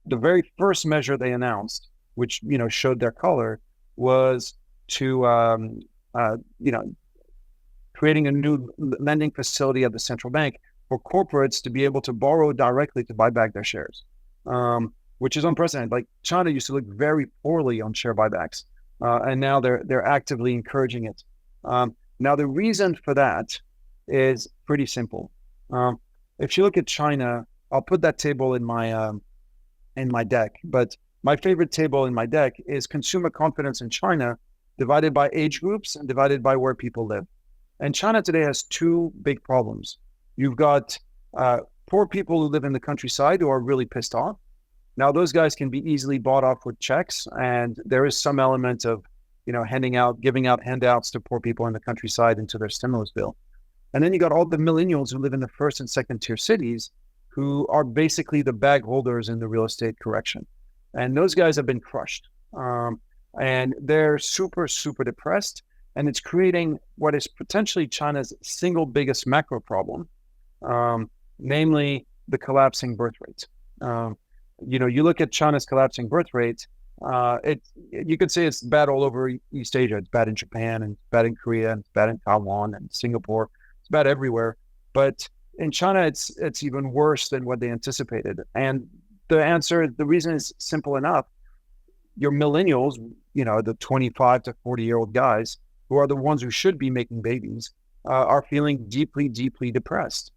the very first measure they announced, which, showed their color, was to, creating a new lending facility at the central bank for corporates to be able to borrow directly to buy back their shares, which is unprecedented. Like China used to look very poorly on share buybacks, and now they're actively encouraging it. Now the reason for that is pretty simple. If you look at China, I'll put that table in my deck, but my favorite table in my deck is consumer confidence in China divided by age groups and divided by where people live. And China today has two big problems. You've got poor people who live in the countryside who are really pissed off. Now, those guys can be easily bought off with checks, and there is some element of, giving out handouts to poor people in the countryside into their stimulus bill. And then you got all the millennials who live in the first and second tier cities who are basically the bag holders in the real estate correction. And those guys have been crushed. And they're super, super depressed. And it's creating what is potentially China's single biggest macro problem, namely the collapsing birth rate. You look at China's collapsing birth rate, you could say it's bad all over East Asia. It's bad in Japan, and it's bad in Korea, and it's bad in Taiwan and Singapore. It's bad everywhere. But in China, it's even worse than what they anticipated. And the reason is simple enough. Your millennials, the 25 to 40-year-old guys, who are the ones who should be making babies, are feeling deeply, deeply depressed.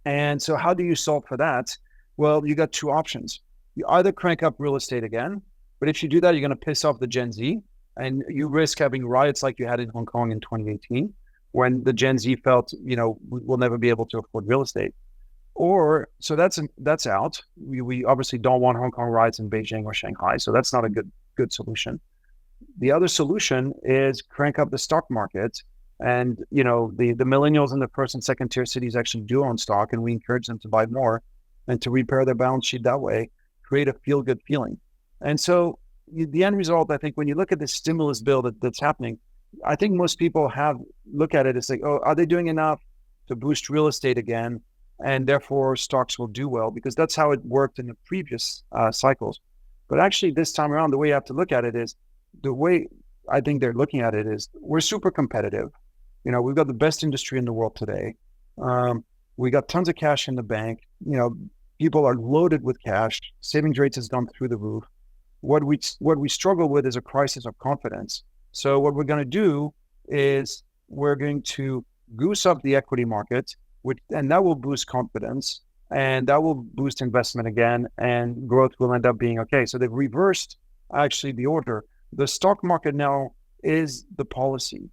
And so how do you solve for that? Well, you got two options. You either crank up real estate again, but if you do that, you're going to piss off the Gen Z, and you risk having riots like you had in Hong Kong in 2018, when the Gen Z felt, we'll never be able to afford real estate. Or, so that's out. We obviously don't want Hong Kong riots in Beijing or Shanghai, so that's not a good solution. The other solution is crank up the stock market. And, the millennials in the first and second tier cities actually do own stock, and we encourage them to buy more and to repair their balance sheet that way, create a feel-good feeling. And so the end result, I think, when you look at this stimulus bill that's happening, I think most people look at it as like, oh, are they doing enough to boost real estate again? And therefore stocks will do well, because that's how it worked in the previous cycles. But actually this time around, the way you have to look at it is, the way I think they're looking at it is, we're super competitive. We've got the best industry in the world today. We got tons of cash in the bank. People are loaded with cash. Savings rates has gone through the roof. What we struggle with is a crisis of confidence. So what we're going to do is we're going to goose up the equity market, and that will boost confidence, and that will boost investment again, and growth will end up being okay. So they've reversed actually the order. The stock market now is the policy.